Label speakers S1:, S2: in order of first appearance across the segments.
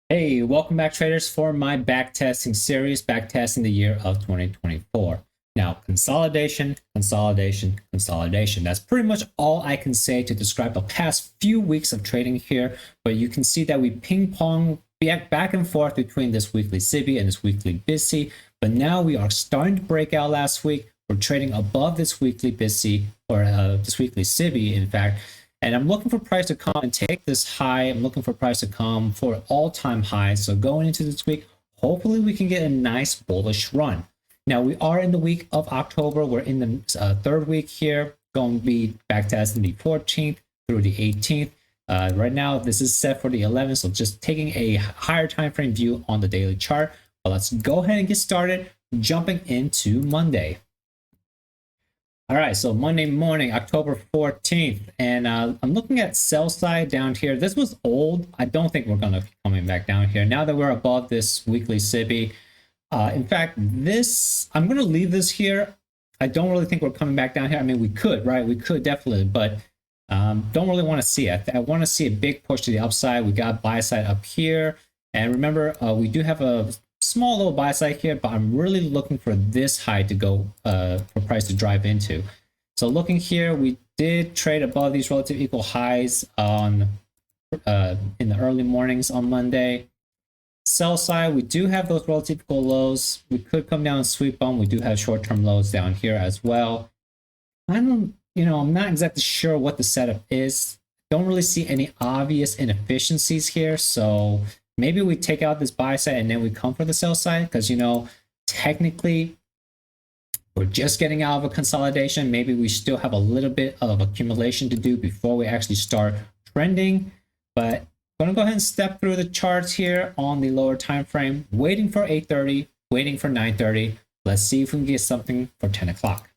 S1: Hey, welcome back, traders, for my backtesting series, backtesting the year of 2024. Now, consolidation, consolidation, consolidation. That's pretty much all I can say to describe the past few weeks of trading here. But you can see that we ping pong back and forth between this weekly SIBI and this weekly BISI. But now we are starting to break out last week. We're trading above this weekly BISI, or this weekly SIBI, in fact. And I'm looking for price to come and take this high. I'm looking for price to come for all-time highs. So going into this week, hopefully we can get a nice bullish run. Now we are in the week of October. We're in the third week here. Going to be backtesting the 14th through the 18th. Right now, this is set for the 11th. So just taking a higher time frame view on the daily chart. But let's go ahead and get started. Jumping into Monday. All right, so Monday morning, October 14th, and I'm looking at sell side down here. This was old. I don't think we're going to be coming back down here. Now that we're above this weekly SIBI, in fact, this, I'm going to leave this here. I don't really think we're coming back down here. I mean, we could, right? We could definitely, but don't really want to see it. I want to see a big push to the upside. We got buy side up here. And remember, we do have a small little buy side here, but I'm really looking for this high to go for price to drive into. So looking here, we did trade above these relative equal highs on in the early mornings on Monday. Sell side, we do have those relative equal lows. We could come down and sweep them. We do have short-term lows down here as well. I'm not exactly sure what the setup is. Don't really see any obvious inefficiencies here, so maybe we take out this buy side and then we come for the sell side because, technically we're just getting out of a consolidation. Maybe we still have a little bit of accumulation to do before we actually start trending. But I'm going to go ahead and step through the charts here on the lower time frame, waiting for 8:30, waiting for 9:30. Let's see if we can get something for 10 o'clock.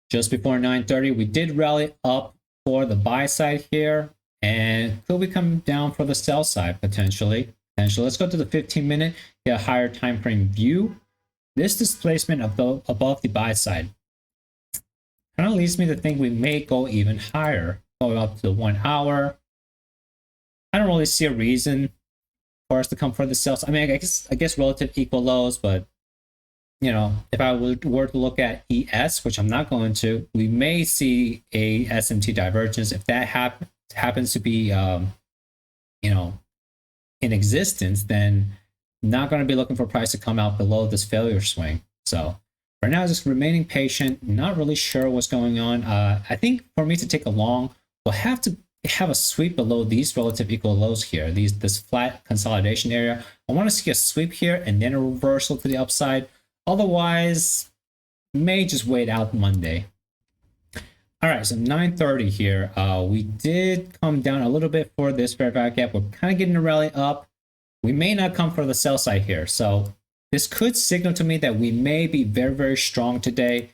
S1: Just before 9:30, we did rally up for the buy side here. And could we come down for the sell side potentially? Let's go to the 15-minute, get a higher time frame view. This displacement above the buy side kind of leads me to think we may go even higher, going up to the 1 hour. I don't really see a reason for us to come for the sell side. I mean, I guess relative equal lows, but if I were to look at ES, which I'm not going to, we may see a SMT divergence. If that happens to be in existence, then not going to be looking for price to come out below this failure swing. So right now, just remaining patient, not really sure what's going on. I think for me to take a long, we'll have to have a sweep below these relative equal lows here, this flat consolidation area. I want to see a sweep here and then a reversal to the upside. Otherwise, may just wait out Monday. All right, so 9:30 here. We did come down a little bit for this fair value gap. We're kind of getting a rally up. We may not come for the sell side here. So this could signal to me that we may be very, very strong today.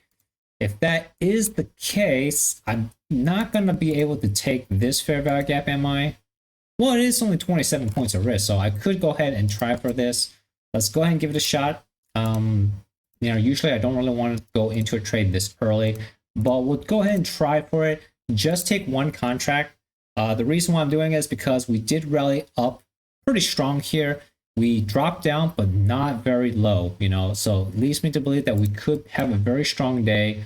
S1: If that is the case, I'm not going to be able to take this fair value gap, am I? Well, it is only 27 points of risk, so I could go ahead and try for this. Let's go ahead and give it a shot. Usually I don't really want to go into a trade this early, but we'll go ahead and try for it. Just take one contract. The reason why I'm doing it is because we did rally up pretty strong here. We dropped down, but not very low, so it leads me to believe that we could have a very strong day.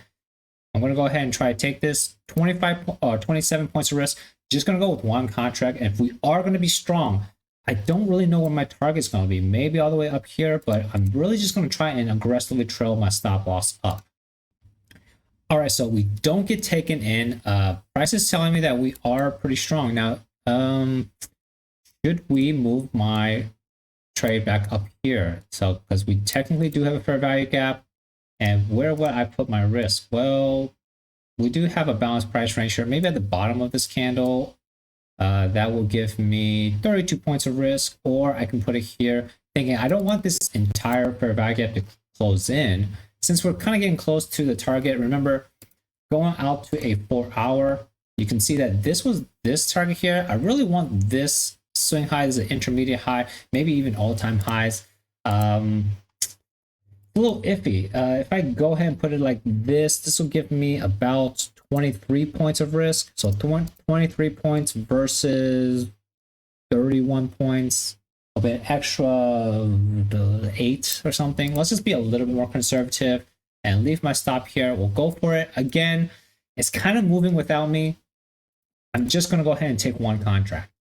S1: I'm going to go ahead and try to take this 27 points of risk. Just going to go with one contract. And if we are going to be strong, I don't really know where my target's going to be. Maybe all the way up here, but I'm really just going to try and aggressively trail my stop loss up. All right, so we don't get taken in. Price is telling me that we are pretty strong. Now, should we move my trade back up here? So, because we technically do have a fair value gap. And where would I put my risk? Well, we do have a balanced price range here. Maybe at the bottom of this candle. That will give me 32 points of risk, or I can put it here thinking I don't want this entire fair value gap to close in. Since we're kind of getting close to the target, remember going out to a 4 hour, you can see that this was this target here. I really want this swing high as an intermediate high, maybe even all-time highs. A little iffy. If I go ahead and put it like this will give me about 23 points of risk. So 23 points versus 31 points, a bit extra 8 or something. Let's just be a little bit more conservative and leave my stop here. We'll go for it. Again, it's kind of moving without me. I'm just going to go ahead and take one contract.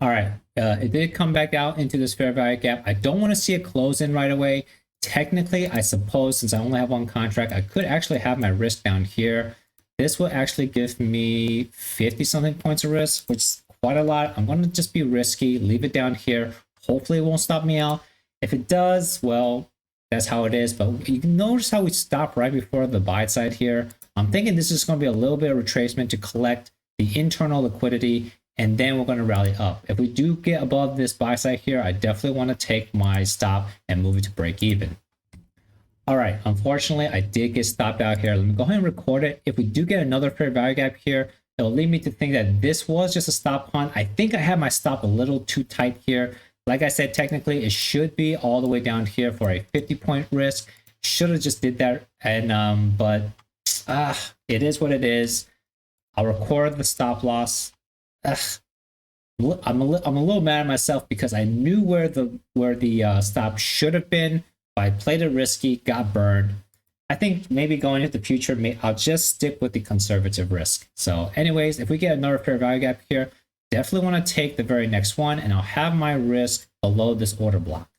S1: All right, it did come back out into this fair value gap. I don't want to see it close in right away. Technically, I suppose since I only have one contract, I could actually have my risk down here. This will actually give me 50 something points of risk, which is quite a lot. I'm going to just be risky, leave it down here. Hopefully it won't stop me out. If it does, well, that's how it is. But you can notice how we stop right before the buy side here. I'm thinking this is going to be a little bit of retracement to collect the internal liquidity, and then we're going to rally up. If we do get above this buy side here, I definitely want to take my stop and move it to break even. All right, unfortunately, I did get stopped out here. Let me go ahead and record it. If we do get another fair value gap here, it'll lead me to think that this was just a stop hunt. I think I had my stop a little too tight here. Like I said, technically, it should be all the way down here for a 50-point risk. Should have just did that, and but it is what it is. I'll record the stop loss. I'm a little mad at myself because I knew where the stop should have been. I played it risky, got burned. I think maybe going into the future, I'll just stick with the conservative risk. So anyways, if we get another fair value gap here, definitely want to take the very next one, and I'll have my risk below this order block.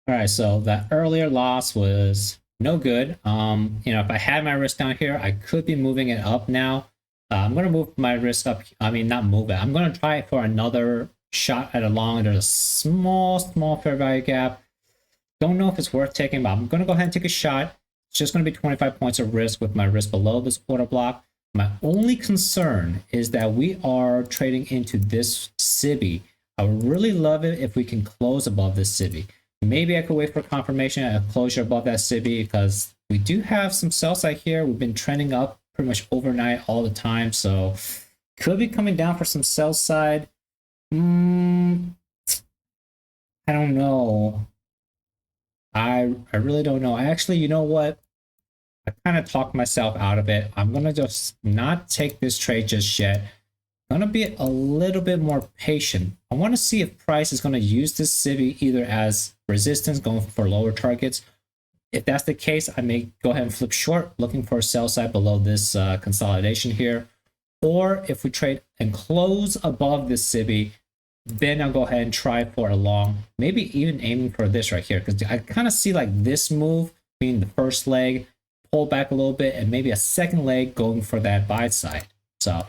S1: All right, so that earlier loss was no good. If I had my risk down here, I could be moving it up now. I'm going to move my risk up. I mean, not move it. I'm going to try it for another shot at a long. There's a small fair value gap. Don't know if it's worth taking, but I'm going to go ahead and take a shot. It's just going to be 25 points of risk with my risk below this order block. My only concern is that we are trading into this SIBI. I would really love it if we can close above this SIBI. Maybe I could wait for confirmation at a closure above that SIBI because we do have some sell side here. We've been trending up pretty much overnight all the time. So could be coming down for some sell side. I don't know. I really don't know. I actually, you know what? I kind of talked myself out of it. I'm going to just not take this trade just yet. I'm going to be a little bit more patient. I want to see if price is going to use this SIBI either as resistance going for lower targets. If that's the case, I may go ahead and flip short, looking for a sell side below this consolidation here. Or if we trade and close above this SIBI, then I'll go ahead and try for a long, maybe even aiming for this right here, because I kind of see like this move being the first leg, pull back a little bit, and maybe a second leg going for that buy side. So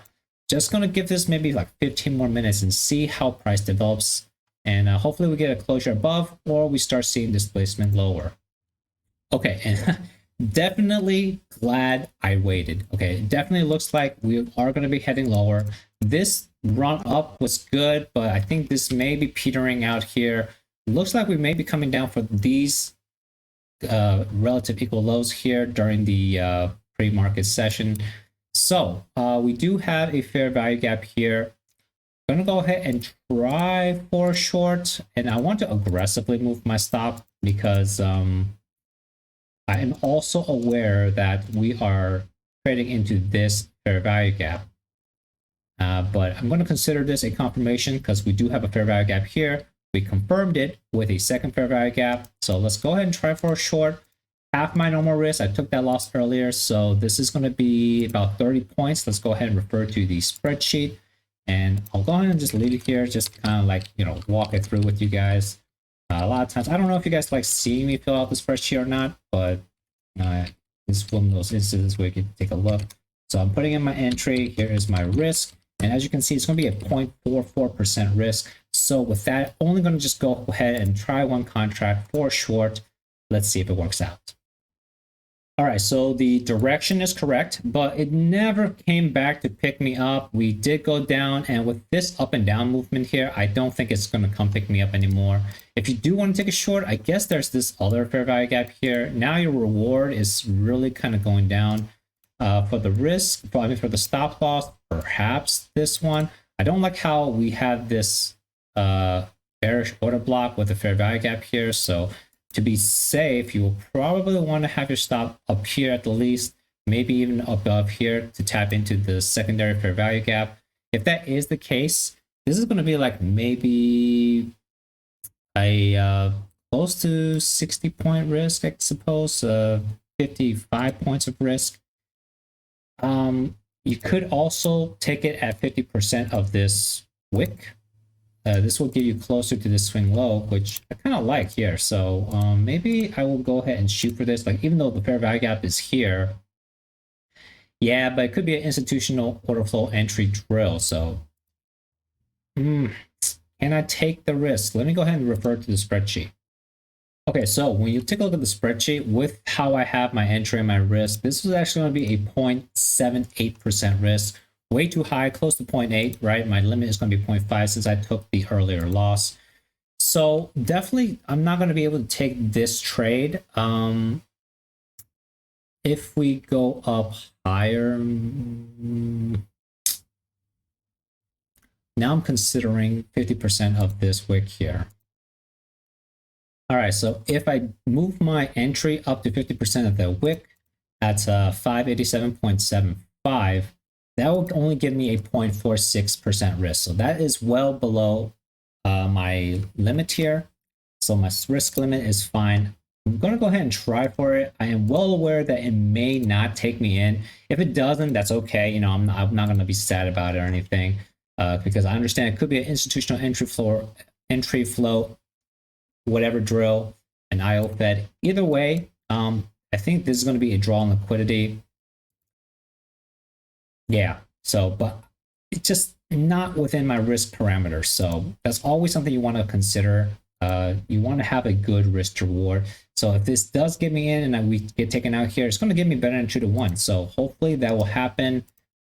S1: just going to give this maybe like 15 more minutes and see how price develops. And hopefully we get a closure above or we start seeing displacement lower. Okay, and definitely glad I waited. Okay, it definitely looks like we are going to be heading lower. This run up was good, but I think this may be petering out here. Looks like we may be coming down for these relative equal lows here during the pre-market session. So we do have a fair value gap here. I'm going to go ahead and try for short, and I want to aggressively move my stop because I am also aware that we are trading into this fair value gap. But I'm going to consider this a confirmation because we do have a fair value gap here. We confirmed it with a second fair value gap. So let's go ahead and try for a short. Half my normal risk. I took that loss earlier. So this is going to be about 30 points. Let's go ahead and refer to the spreadsheet. And I'll go ahead and just leave it here. Just kind of like, walk it through with you guys. A lot of times, I don't know if you guys like seeing me fill out the spreadsheet or not, but this is one of those instances where you can take a look. So I'm putting in my entry. Here is my risk. And as you can see, it's going to be a 0.44% risk. So with that, only going to just go ahead and try one contract for short. Let's see if it works out. All right, so the direction is correct, but it never came back to pick me up. We did go down, and with this up and down movement here, I don't think it's going to come pick me up anymore. If you do want to take a short, I guess there's this other fair value gap here. Now your reward is really kind of going down. For the risk, for the stop loss, perhaps this one. I don't like how we have this bearish order block with a fair value gap here. So to be safe, you will probably want to have your stop up here at the least, maybe even above here to tap into the secondary fair value gap. If that is the case, this is going to be like maybe a close to 60-point risk, I suppose, 55 points of risk. You could also take it at 50% of this wick. This will get you closer to the swing low, which I kind of like here. So maybe I will go ahead and shoot for this. Like, even though the fair value gap is here, yeah, but it could be an institutional order flow entry drill. So can I take the risk? Let me go ahead and refer to the spreadsheet. Okay, so when you take a look at the spreadsheet with how I have my entry and my risk, this is actually going to be a 0.78% risk. Way too high, close to 0.8, right? My limit is going to be 0.5 since I took the earlier loss. So definitely, I'm not going to be able to take this trade. If we go up higher, now I'm considering 50% of this wick here. All right, so if I move my entry up to 50% of the wick at 587.75, that will only give me a 0.46% risk. So that is well below my limit here. So my risk limit is fine. I'm going to go ahead and try for it. I am well aware that it may not take me in. If it doesn't, that's okay. You know, I'm not going to be sad about it or anything because I understand it could be an institutional entry flow, whatever drill, an IO Fed. Either way, I think this is going to be a draw on liquidity. Yeah, so, but it's just not within my risk parameters. So that's always something you want to consider. You want to have a good risk to reward. So if this does get me in and we get taken out here, it's going to give me better than 2-to-1. So hopefully that will happen.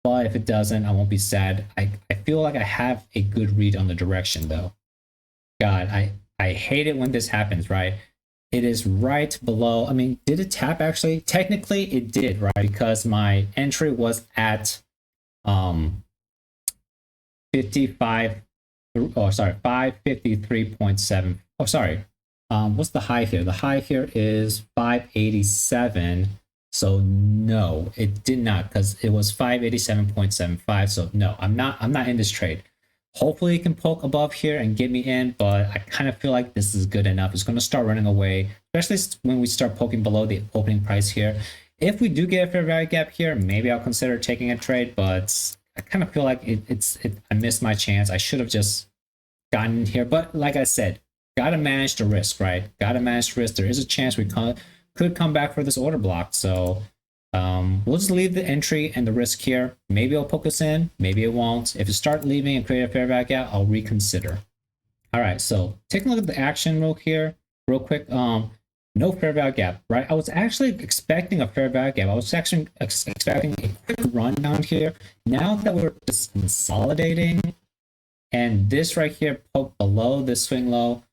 S1: But if it doesn't, I won't be sad. I feel like I have a good read on the direction though. God, I hate it when this happens, right? It is right below. I mean, did it tap actually? Technically it did, right? Because my entry was at 553.7. Oh, sorry. What's the high here? The high here is 587. So no, it did not, because it was 587.75. So no, I'm not in this trade. Hopefully it can poke above here and get me in, but I kind of feel like this is good enough. It's going to start running away, especially when we start poking below the opening price here. If we do get a fair value gap here, maybe I'll consider taking a trade, but I kind of feel like I missed my chance. I should have just gotten here. But like I said, got to manage the risk, right? Got to manage the risk. There is a chance we could come back for this order block. So we'll just leave the entry and the risk here. Maybe it'll poke us in, maybe it won't. If it start leaving and create a fair value gap, I'll reconsider. All right, so take a look at the action real quick. No fair value gap, right? I was actually expecting a fair value gap. I was actually expecting a quick run down here. Now that we're just consolidating and this right here poke below this swing low,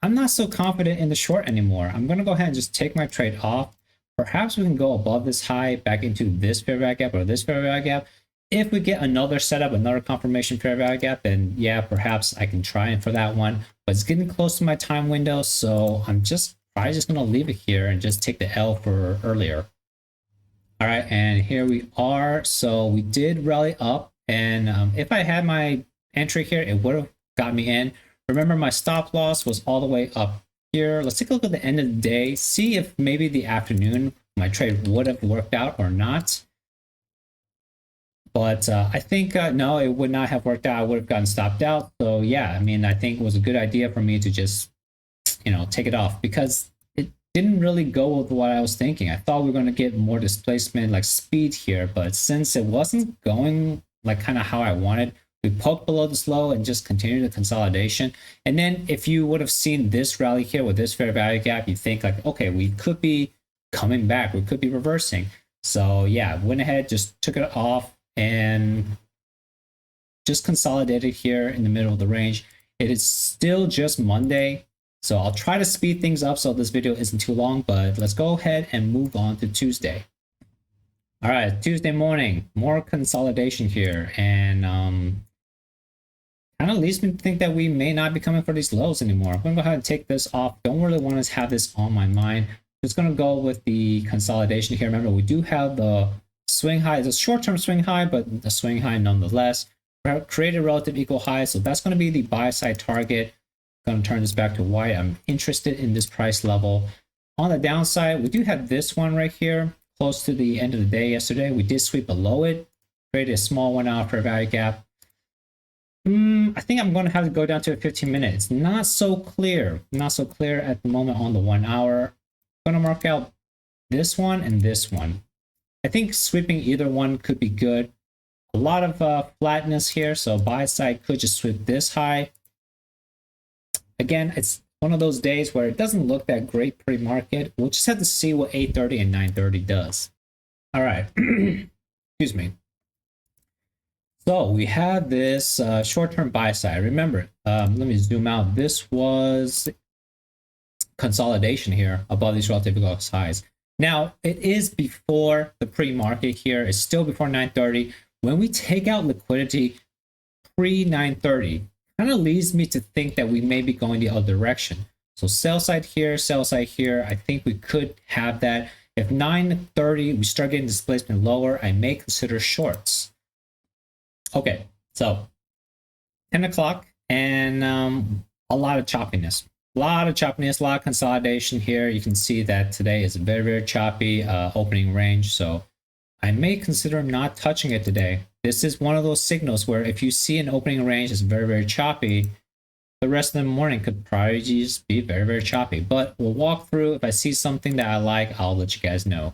S1: I'm not so confident in the short anymore. I'm going to go ahead and just take my trade off. Perhaps we can go above this high back into this fair value gap or this fair value gap. If we get another setup, another confirmation fair value gap, then yeah, perhaps I can try in for that one. But it's getting close to my time window, so I'm probably just going to leave it here and just take the L for earlier. All right, and here we are. So we did rally up, and if I had my entry here, it would have got me in. Remember, my stop loss was all the way up here. Let's take a look at the end of the day, see if maybe the afternoon my trade would have worked out or not. But I think no, it would not have worked out. I would have gotten stopped out. So yeah, I mean, I think it was a good idea for me to just, take it off, because it didn't really go with what I was thinking. I thought we were going to get more displacement, like speed here, but since it wasn't going like kind of how I wanted, we poked below this low and just continued the consolidation. And then if you would have seen this rally here with this fair value gap, you think like, okay, we could be coming back, we could be reversing. So yeah, went ahead, just took it off and just consolidated here in the middle of the range. It is still just Monday, so I'll try to speed things up so this video isn't too long, but let's go ahead and move on to Tuesday. All right, Tuesday morning, more consolidation here, and kind of leads me to think that we may not be coming for these lows anymore. I'm going to go ahead and take this off. Don't really want to have this on my mind. Just going to go with the consolidation here. Remember, we do have the swing high. It's a short-term swing high, but the swing high nonetheless. created relative equal highs. So that's going to be the buy side target. Going to turn this back to white. I'm interested in this price level. On the downside, we do have this one right here, close to the end of the day yesterday. We did sweep below it, created a small 1 hour fair value gap. I think I'm going to have to go down to a 15-minute. It's not so clear. Not so clear at the moment on the 1 hour. I'm going to mark out this one and this one. I think sweeping either one could be good. A lot of flatness here, so buy side could just sweep this high. Again, it's one of those days where it doesn't look that great pre-market. We'll just have to see what 8:30 and 9:30 does. All right. Excuse me. So we have this short-term buy side. Remember, let me zoom out. This was consolidation here above these relative equal highs. Now, it is before the pre-market here. It's still before 9:30. When we take out liquidity pre-9:30, kind of leads me to think that we may be going the other direction. So sell side here, I think we could have that. If 9:30 we start getting displacement lower, I may consider shorts. Okay, so 10 o'clock and a lot of choppiness. A lot of consolidation here. You can see that today is very, very choppy opening range. So I may consider not touching it today. This is one of those signals where if you see an opening range is very, very choppy, the rest of the morning could probably just be very, very choppy. But we'll walk through. If I see something that I like, I'll let you guys know.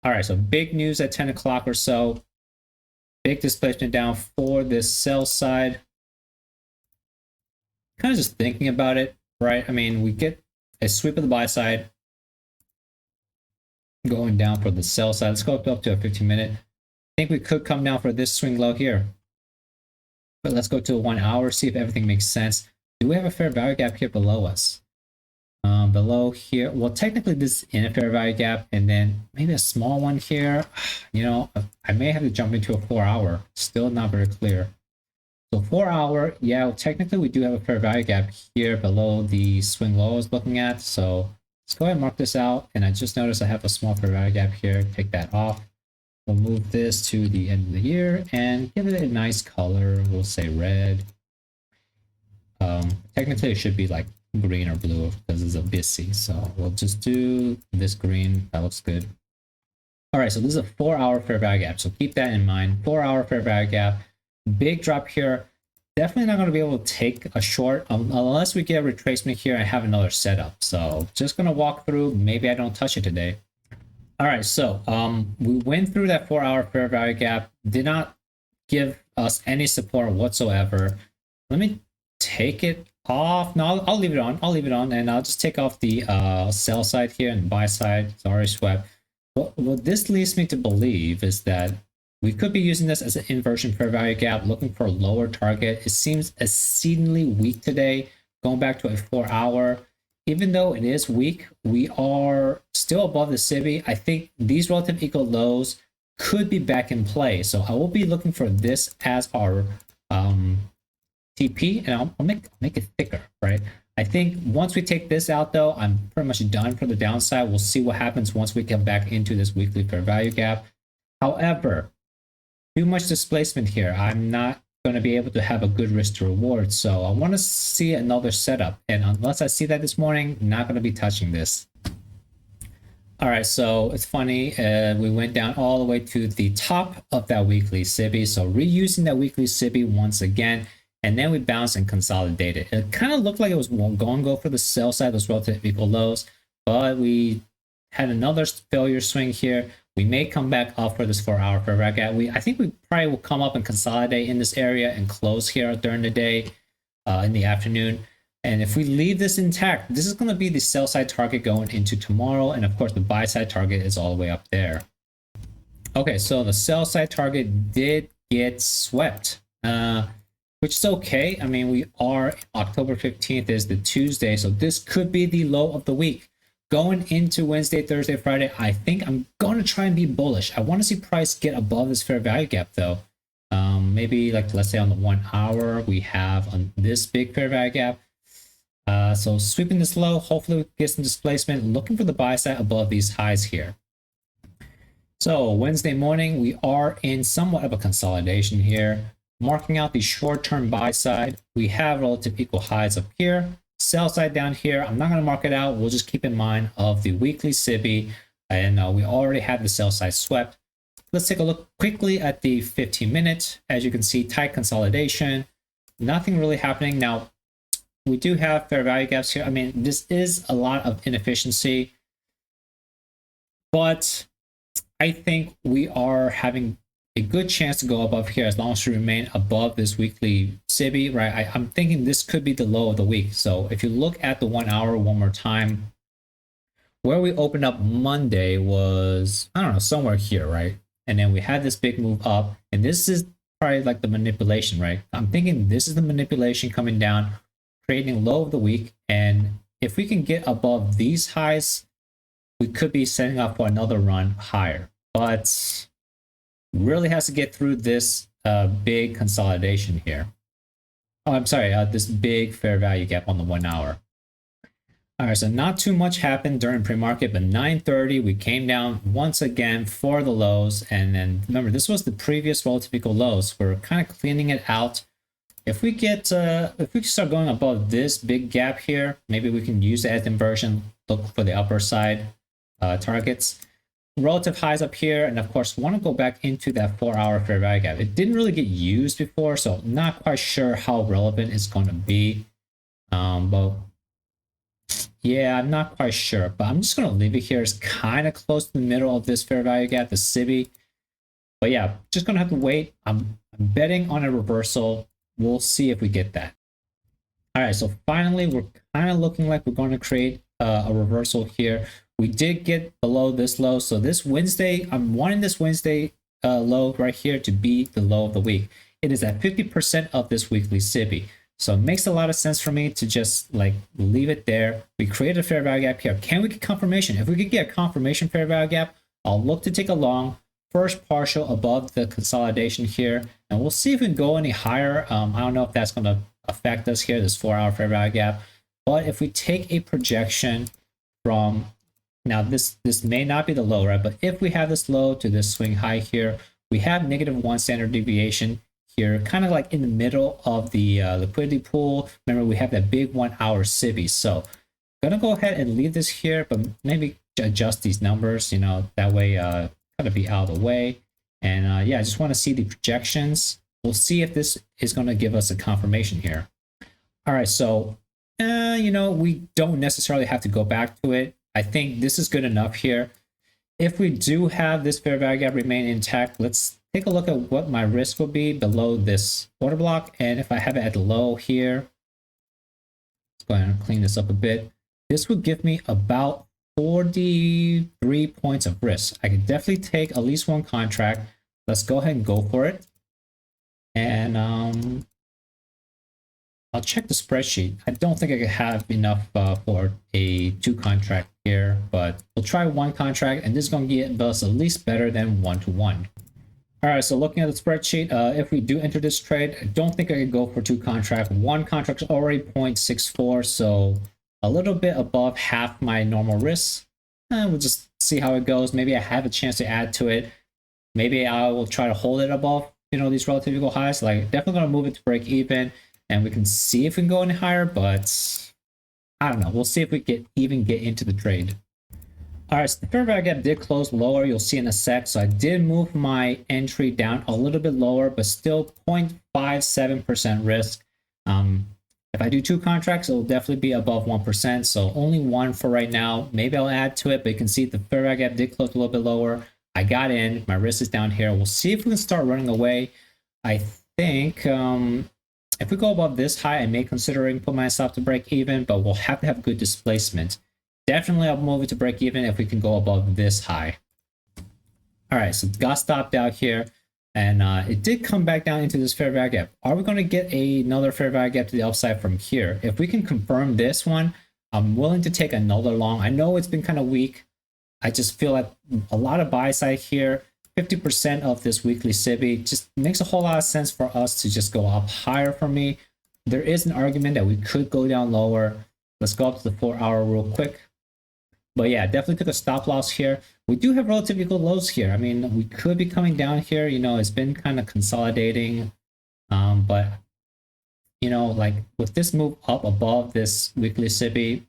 S1: All right, so big news at 10 o'clock or so. Big displacement down for this sell side. Kind of just thinking about it, right? I mean, we get a sweep of the buy side going down for the sell side. Let's go up to a 15-minute. I think we could come down for this swing low here. But let's go to a 1 hour, see if everything makes sense. Do we have a fair value gap here below us? Below here, well, technically this is in a fair value gap, and then maybe a small one here. You know, I may have to jump into a 4 hour. Still not very clear. So 4 hour, yeah, well, technically we do have a fair value gap here below the swing low I was looking at. So let's go ahead and mark this out. And I just noticed I have a small fair value gap here. Take that off. We'll move this to the end of the year and give it a nice color. We'll say red. Technically it should be like green or blue because it's a busy. So we'll just do this green. That looks good. All right, so this is a 4 hour fair value gap. So keep that in mind. 4 hour fair value gap. Big drop here. Definitely not going to be able to take a short unless we get a retracement here and have another setup. So just going to walk through. Maybe I don't touch it today. All right, so we went through that 4 hour fair value gap. Did not give us any support whatsoever. Let me take it off. No, I'll leave it on. I'll leave it on, and I'll just take off the sell side here and buy side. It's already swept. What this leads me to believe is that we could be using this as an inversion fair value gap, looking for a lower target. It seems exceedingly weak today. Going back to a 4 hour, even though it is weak, we are still above the SIBI. I think these relative equal lows could be back in play. So I will be looking for this as our TP, and I'll make it thicker, right? I think once we take this out though, I'm pretty much done for the downside. We'll see what happens once we come back into this weekly fair value gap. However, too much displacement here. I'm not going to be able to have a good risk to reward. So I want to see another setup. And unless I see that this morning, I'm not going to be touching this. All right, so it's funny. We went down all the way to the top of that weekly SIBI. So reusing that weekly SIBI once again. And then we bounced and consolidated. It kind of looked like it was going to go for the sell side, those relative equal lows, but we had another failure swing here. We may come back up for this 4 hour fair value gap. I think we probably will come up and consolidate in this area and close here during the day, in the afternoon. And if we leave this intact, this is going to be the sell side target going into tomorrow. And of course, the buy side target is all the way up there. Okay, so the sell side target did get swept. Which is okay. I mean, we are October 15th is the Tuesday, so this could be the low of the week. Going into Wednesday, Thursday, Friday, I think I'm going to try and be bullish. I want to see price get above this fair value gap though. Maybe like, let's say on the 1 hour, we have on this big fair value gap. So sweeping this low, hopefully we get some displacement, looking for the buy side above these highs here. So Wednesday morning, we are in somewhat of a consolidation here. marking out the short-term buy side. We have relative equal highs up here, sell side down here. I'm not going to mark it out. We'll just keep in mind of the weekly SIBI, and we already have the sell side swept. Let's take a look quickly at the 15-minute. As you can see, tight consolidation. Nothing really happening. Now, we do have fair value gaps here. I mean, this is a lot of inefficiency, but I think we are having a good chance to go above here as long as we remain above this weekly SIBI, right? I'm thinking this could be the low of the week. So if you look at the 1 hour one more time, where we opened up Monday was, I don't know, somewhere here, right? And then we had this big move up, and this is probably like the manipulation, right? I'm thinking this is the manipulation coming down, creating low of the week. And if we can get above these highs, we could be setting up for another run higher. But really has to get through this big consolidation here. Oh, I'm sorry, this big fair value gap on the 1 hour. All right, so not too much happened during pre-market, but 9:30 we came down once again for the lows, and then remember this was the previous relative equal lows. We're kind of cleaning it out. If we get if we start going above this big gap here, maybe we can use the as inversion, look for the upper side targets. Relative highs up here, and of course want to go back into that 4 hour fair value gap. It didn't really get used before, so not quite sure how relevant it's going to be. But yeah, I'm not quite sure, but I'm just going to leave it here. It's kind of close to the middle of this fair value gap, the SIBI. But yeah, just going to have to wait. I'm betting on a reversal. We'll see if we get that. All right, so finally we're kind of looking like we're going to create a reversal here. We did get below this low, so this Wednesday, I'm wanting this Wednesday low right here to be the low of the week. It is at 50% of this weekly SIBI, so it makes a lot of sense for me to just like leave it there. We created a fair value gap here. Can we get confirmation? If we could get a confirmation fair value gap, I'll look to take a long first partial above the consolidation here, and we'll see if we can go any higher. I don't know if that's going to affect us here, this 4 hour fair value gap, but if we take a projection from now, this may not be the low, right? But if we have this low to this swing high here, we have -1 standard deviation here, kind of like in the middle of the liquidity pool. Remember, we have that big 1 hour SIBI. So I'm gonna go ahead and leave this here, but maybe adjust these numbers, you know, that way kind of be out of the way. And yeah, I just want to see the projections. We'll see if this is going to give us a confirmation here. All right, so you know, we don't necessarily have to go back to it. I think this is good enough here. If we do have this fair value gap remain intact, let's take a look at what my risk will be below this order block. And if I have it at the low here, let's go ahead and clean this up a bit. This would give me about 43 points of risk. I could definitely take at least one contract. Let's go ahead and go for it. And I'll check the spreadsheet. I don't think I could have enough for a 2 contract here, but we'll try 1 contract, and this is going to get us at least better than 1-to-1. All right, so looking at the spreadsheet, if we do enter this trade, I don't think I could go for 2 contracts. 1 contract is already 0.64, so a little bit above half my normal risk. And we'll just see how it goes. Maybe I have a chance to add to it. Maybe I will try to hold it above, you know, these relative equal highs. Like, definitely going to move it to break even. And we can see if we can go any higher, but I don't know. We'll see if we can even get into the trade. All right, so the fair value gap did close lower. You'll see in a sec. So I did move my entry down a little bit lower, but still 0.57% risk. If I do 2 contracts, it will definitely be above 1%. So only 1 for right now. Maybe I'll add to it, but you can see the fair value gap did close a little bit lower. I got in. My risk is down here. We'll see if we can start running away. I think if we go above this high, I may consider put myself to break even, but we'll have to have good displacement. Definitely I'll move it to break even if we can go above this high. All right, so got stopped out here, and it did come back down into this fair value gap. Are we going to get another fair value gap to the upside from here? If we can confirm this one, I'm willing to take another long. I know it's been kind of weak. I just feel like a lot of buy side here. 50% of this weekly SIBI just makes a whole lot of sense for us to just go up higher for me. There is an argument that we could go down lower. Let's go up to the 4 hour real quick. But yeah, definitely took a stop loss here. We do have relative equal lows here. I mean, we could be coming down here. You know, it's been kind of consolidating. But you know, like with this move up above this weekly SIBI,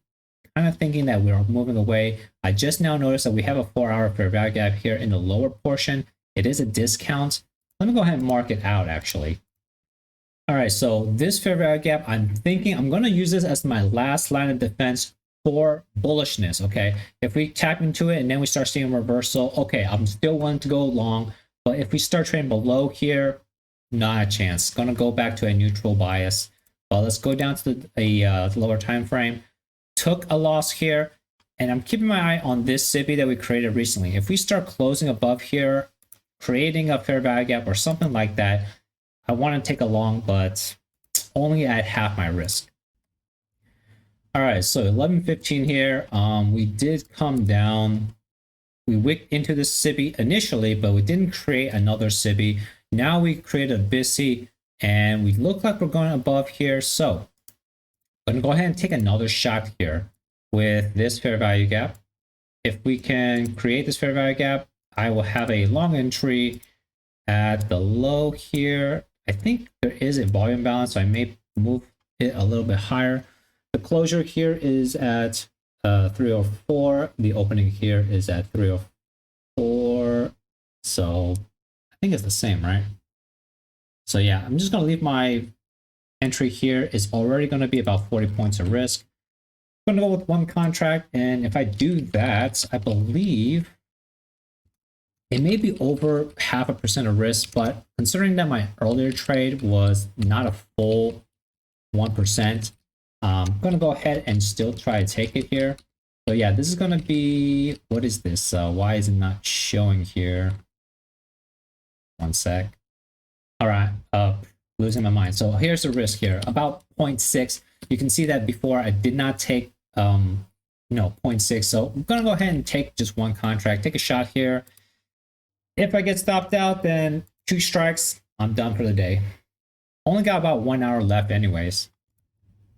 S1: kind of thinking that we're moving away. I just now noticed that we have a 4-hour fair value gap here in the lower portion. It is a discount. Let me go ahead and mark it out actually. All right, so this fair value gap, I'm thinking I'm going to use this as my last line of defense for bullishness, okay? If we tap into it and then we start seeing a reversal, okay, I'm still willing to go long. But if we start trading below here, not a chance. Going to go back to a neutral bias. But let's go down to the lower time frame. Took a loss here, and I'm keeping my eye on this SIBI that we created recently. If we start closing above here, creating a fair value gap or something like that, I want to take a long, but only at half my risk. All right, so 11:15 here. We did come down. We wicked into the SIBI initially, but we didn't create another SIBI. Now we created a BISI, and we look like we're going above here. So I'm going to go ahead and take another shot here with this fair value gap. If we can create this fair value gap, I will have a long entry at the low here. I think there is a volume balance, so I may move it a little bit higher. The closure here is at 304. The opening here is at 304. So I think it's the same, right? So yeah, I'm just going to leave my entry here. It's already going to be about 40 points of risk. I'm going to go with one contract, and if I do that, I believe it may be over 0.5% of risk, but considering that my earlier trade was not a full 1%, I'm going to go ahead and still try to take it here. So yeah, this is going to be, what is this? Why is it not showing here? One sec. All right, losing my mind. So here's the risk here, about 0.6. You can see that before I did not take, 0.6. So I'm going to go ahead and take just one contract, take a shot here. If I get stopped out, then 2 strikes, I'm done for the day. Only got about 1 hour left anyways.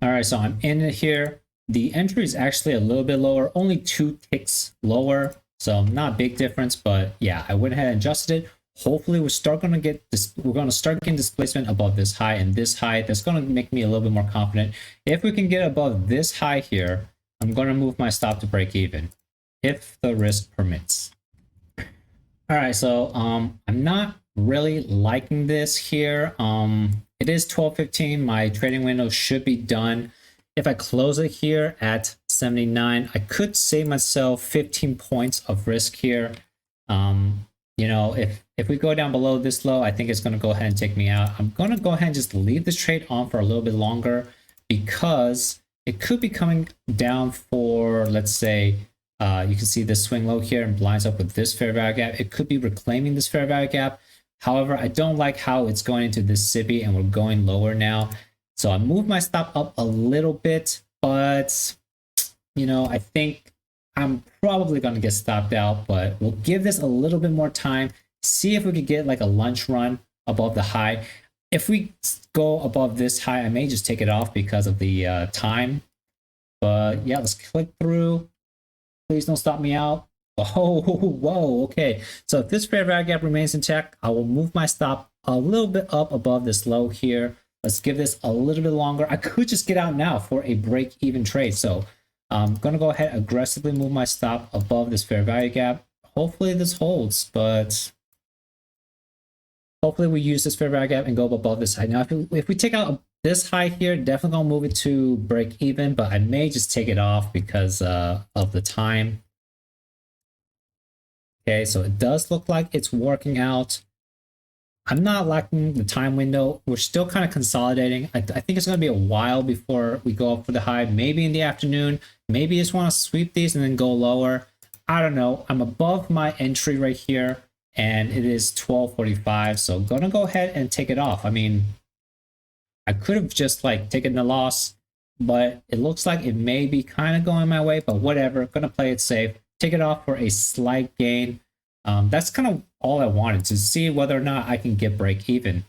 S1: All right, so I'm in it here. The entry is actually a little bit lower, only 2 ticks lower. So not a big difference, but yeah, I went ahead and adjusted it. Hopefully we're going to start getting displacement above this high and this high. That's going to make me a little bit more confident. If we can get above this high here, I'm going to move my stop to break even if the risk permits. All right, so I'm not really liking this here. It is 12:15. My trading window should be done. If I close it here at 79, I could save myself 15 points of risk here. If we go down below this low, I think it's going to go ahead and take me out. I'm going to go ahead and just leave this trade on for a little bit longer because it could be coming down for, let's say, you can see this swing low here and lines up with this fair value gap. It could be reclaiming this fair value gap. However, I don't like how it's going into this SIBI and we're going lower now. So I moved my stop up a little bit, but I think I'm probably going to get stopped out, but we'll give this a little bit more time. See if we could get like a lunch run above the high. If we go above this high, I may just take it off because of the time. But yeah, let's click through. Please don't stop me out. Oh, whoa, okay. So if this fair value gap remains intact, I will move my stop a little bit up above this low here. Let's give this a little bit longer. I could just get out now for a break-even trade. So I'm going to go ahead and aggressively move my stop above this fair value gap. Hopefully this holds, but hopefully we use this fair value gap and go above this high. Now, if we take out this high here, definitely gonna move it to break even, but I may just take it off because of the time. Okay, so it does look like it's working out. I'm not liking the time window. We're still kind of consolidating. I think it's going to be a while before we go up for the high. Maybe in the afternoon. Maybe you just want to sweep these and then go lower. I don't know. I'm above my entry right here, and it is 12:45. So I'm going to go ahead and take it off. I mean, I could have just like taken the loss, but it looks like it may be kind of going my way. But whatever. Going to play it safe. Take it off for a slight gain. That's kind of all I wanted, to see whether or not I can get break even.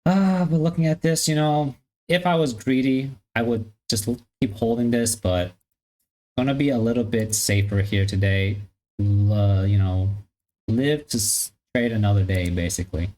S1: But looking at this, if I was greedy, I would just keep holding this, but gonna be a little bit safer here today. Live to trade another day, basically.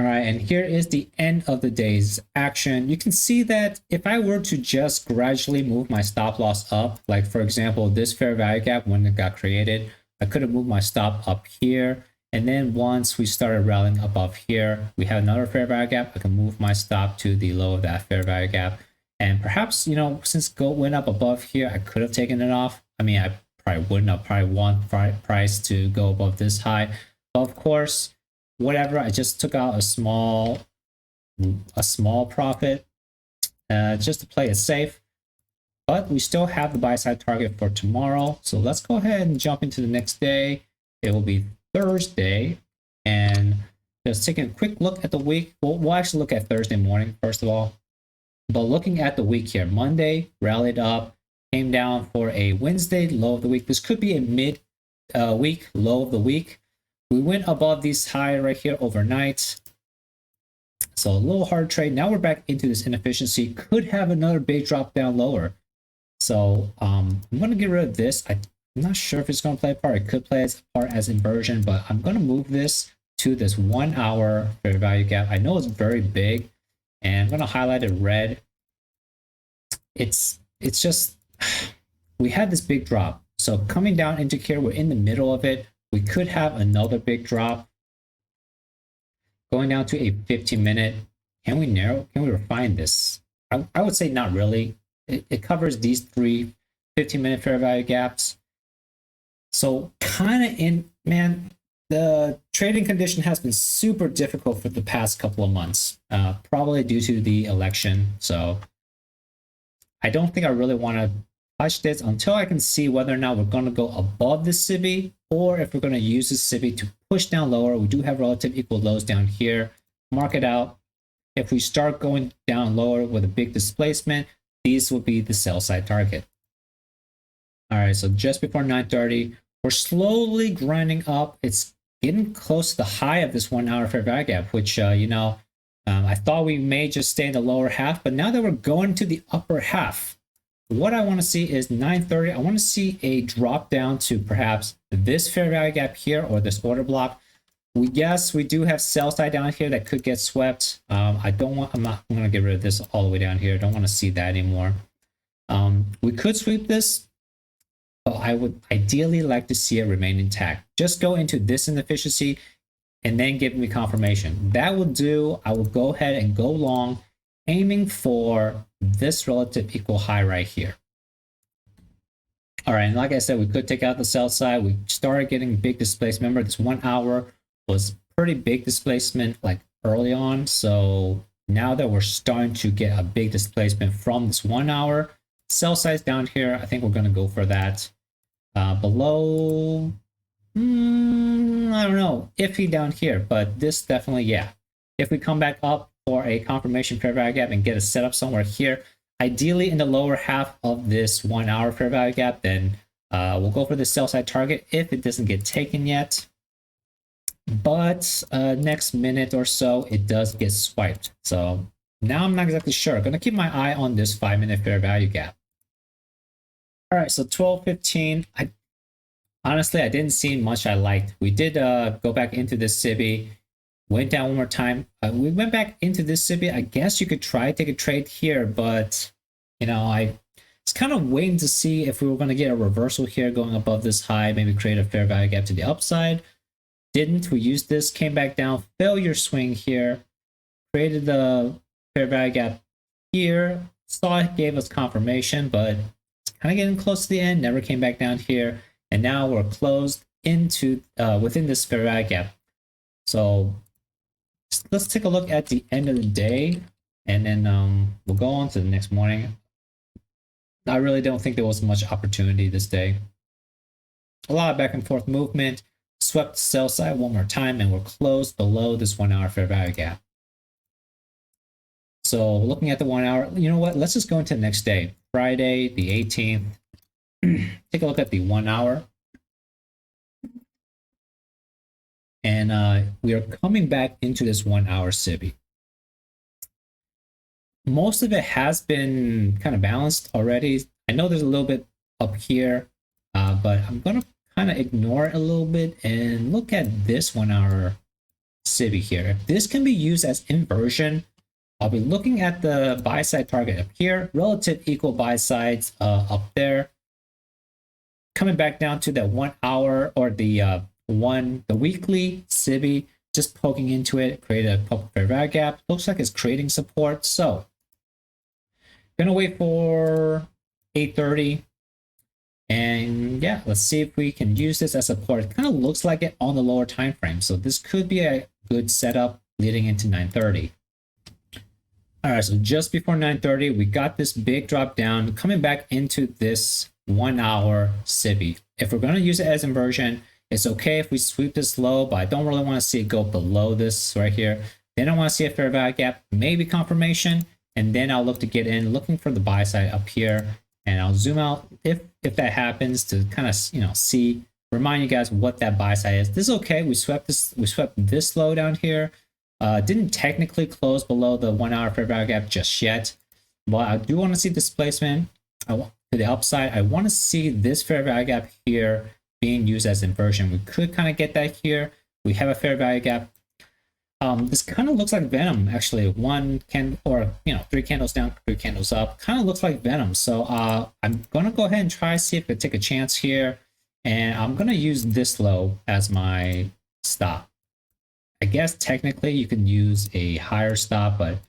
S1: All right, and here is the end of the day's action. You can see that if I were to just gradually move my stop loss up, like for example, this fair value gap when it got created, I could have moved my stop up here. And then once we started rallying above here, we have another fair value gap. I can move my stop to the low of that fair value gap. And perhaps, you know, since gold went up above here, I could have taken it off. I mean, I probably wouldn't. I probably want price to go above this high. But of course, whatever, I just took out a small profit just to play it safe. But we still have the buy side target for tomorrow. So let's go ahead and jump into the next day. It will be Thursday, and just taking a quick look at the week. We'll actually look at Thursday morning first of all. But looking at the week here, Monday rallied up, came down for a Wednesday low of the week. This could be a mid week low of the week. We went above these high right here overnight. So a little hard trade. Now we're back into this inefficiency. Could have another big drop down lower. So I'm going to get rid of this. I'm not sure if it's going to play a part. It could play as a part as inversion, but I'm going to move this to this 1 hour fair value gap. I know it's very big, and I'm going to highlight it red. It's just, we had this big drop. So coming down into here, we're in the middle of it. We could have another big drop going down to a 15-minute. Can we narrow? Can we refine this? I would say not really. It covers these three 15-minute fair value gaps. So kind of man, the trading condition has been super difficult for the past couple of months, probably due to the election. So I don't think I really want to touch this until I can see whether or not we're going to go above this CB, or if we're going to use this CB to push down lower. We do have relative equal lows down here. Mark it out. If we start going down lower with a big displacement, these will be the sell side target. All right, so just before 9:30, we're slowly grinding up. It's getting close to the high of this 1 hour fair value gap, which, I thought we may just stay in the lower half, but now that we're going to the upper half, what I want to see is 9:30. I want to see a drop down to perhaps this fair value gap here or this order block. We do have sell side down here that could get swept. I'm going to get rid of this all the way down here. I don't want to see that anymore. We could sweep this, but I would ideally like to see it remain intact. Just go into this inefficiency and then give me confirmation. That will do. I will go ahead and go long, aiming for this relative equal high right here. All right, and like I said, we could take out the sell side. We started getting big displacement. Remember, this 1 hour was pretty big displacement like early on. So now that we're starting to get a big displacement from this 1 hour, sell size down here, I think we're going to go for that. Below, I don't know, iffy down here, but this definitely, yeah. If we come back up for a confirmation fair value gap and get a setup somewhere here, ideally in the lower half of this 1 hour fair value gap, then we'll go for the sell side target if it doesn't get taken yet. But next minute or so, it does get swiped. So now I'm not exactly sure. I'm going to keep my eye on this 5-minute fair value gap. All right, so 12:15. Honestly, I didn't see much I liked. We did go back into this SIBI, went down one more time. We went back into this SIBI. I guess you could try to take a trade here, but I was kind of waiting to see if we were going to get a reversal here going above this high, maybe create a fair value gap to the upside. Didn't. We used this, came back down, failure swing here, created the fair value gap here, saw it gave us confirmation, but it's kind of getting close to the end, never came back down here, and now we're closed into within this fair value gap. So let's take a look at the end of the day, and then we'll go on to the next morning. I really don't think there was much opportunity this day. A lot of back and forth movement, swept sell side one more time, and we're closed below this 1 hour fair value gap. So looking at the 1 hour, you know what? Let's just go into the next day, Friday, the 18th. Take a look at the 1 hour. And we are coming back into this 1 hour SIBI. Most of it has been kind of balanced already. I know there's a little bit up here, but I'm going to kind of ignore it a little bit and look at this 1 hour SIBI here. If this can be used as inversion, I'll be looking at the buy side target up here, relative equal buy sides up there, coming back down to that 1 hour or the weekly SIBI, just poking into it, create a public fair value gap. Looks like it's creating support. So gonna wait for 8:30. And yeah, let's see if we can use this as support. It kind of looks like it on the lower time frame. So this could be a good setup leading into 9:30. All right, so just before 9:30, we got this big drop down coming back into this 1 hour SIBI. If we're going to use it as inversion, it's okay if we sweep this low, but I don't really want to see it go below this right here. Then I want to see a fair value gap, maybe confirmation, and then I'll look to get in, looking for the buy side up here, and I'll zoom out if that happens to kind of see, remind you guys what that buy side is. This is okay. We swept this low down here. Didn't technically close below the 1 hour fair value gap just yet, but I do want to see displacement to the upside. I want to see this fair value gap here being used as inversion. We could kind of get that here. We have a fair value gap. This kind of looks like Venom, actually. One candle, or 3 candles down, 3 candles up. Kind of looks like Venom. So I'm gonna go ahead and try see if I take a chance here, and I'm gonna use this low as my stop. I guess technically you can use a higher stop, but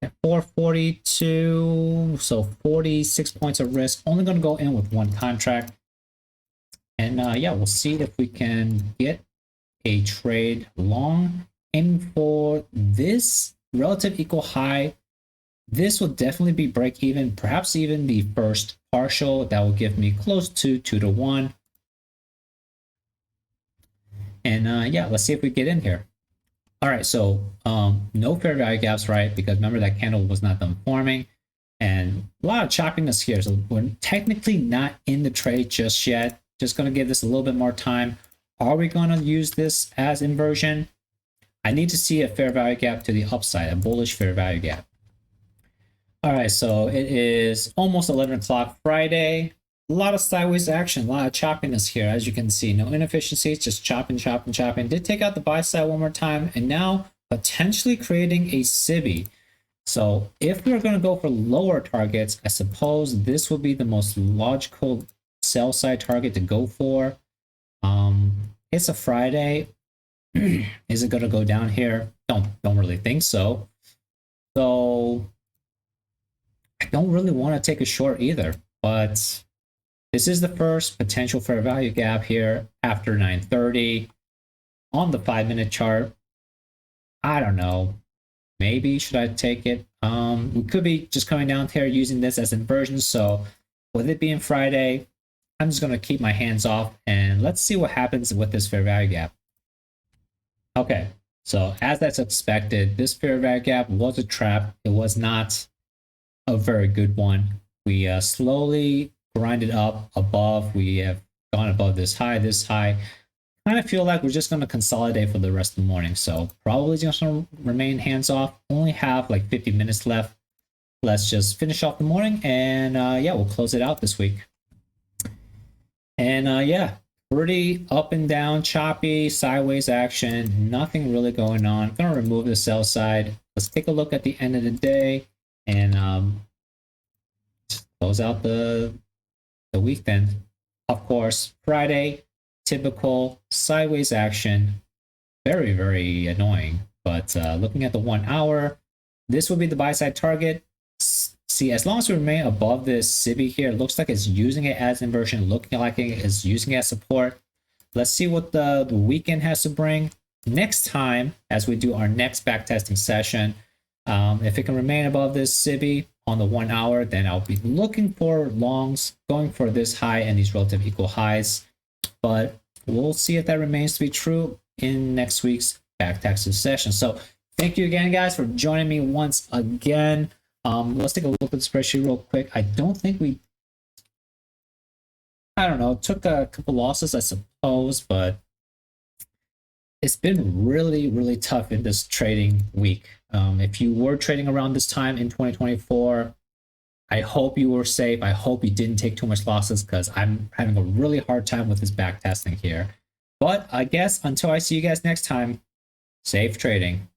S1: at 442, so 46 points of risk. Only gonna go in with 1 contract, and yeah, we'll see if we can get a trade long, aiming for this relative equal high. This will definitely be break even, perhaps even the first partial. That will give me close to 2 to 1. And yeah, let's see if we get in here. All right, so no fair value gaps, right? Because remember that candle was not done forming, and a lot of choppiness here. So we're technically not in the trade just yet. Just gonna give this a little bit more time. Are we going to use this as inversion? I need to see a fair value gap to the upside, a bullish fair value gap. All right, so it is almost 11 o'clock Friday. A lot of sideways action, a lot of choppiness here. As you can see, no inefficiencies, just chopping. Did take out the buy side one more time, and now potentially creating a SIBI. So if we're going to go for lower targets, I suppose this will be the most logical sell side target to go for. It's a Friday. Is it going to go down here? Don't really think so. So I don't really want to take a short either, but this is the first potential fair value gap here after 9:30 on the 5-minute chart. I don't know. Maybe should I take it? We could be just coming down here using this as inversion. So with it being Friday, I'm just going to keep my hands off, and let's see what happens with this fair value gap. Okay, so as that's expected, this fair value gap was a trap. It was not a very good one. We slowly grinded up above. We have gone above this high. Kind of feel like we're just going to consolidate for the rest of the morning. So probably just going to remain hands off. Only have like 50 minutes left. Let's just finish off the morning, and yeah, we'll close it out this week. And yeah, pretty up and down, choppy, sideways action, nothing really going on. I'm gonna remove the sell side. Let's take a look at the end of the day and close out the week then. Of course, Friday, typical sideways action, very, very annoying. But looking at the 1 hour, this will be the buy side target. See, as long as we remain above this SIBI here, it looks like it's using it as inversion, looking like it is using it as support. Let's see what the weekend has to bring. Next time, as we do our next backtesting session, if it can remain above this SIBI on the 1 hour, then I'll be looking for longs, going for this high and these relative equal highs. But we'll see if that remains to be true in next week's backtesting session. So thank you again, guys, for joining me once again. Let's take a look at the spreadsheet real quick. I don't think I don't know, took a couple losses, I suppose, but it's been really, really tough in this trading week. If you were trading around this time in 2024, I hope you were safe. I hope you didn't take too much losses, because I'm having a really hard time with this backtesting here. But I guess until I see you guys next time, Safe trading.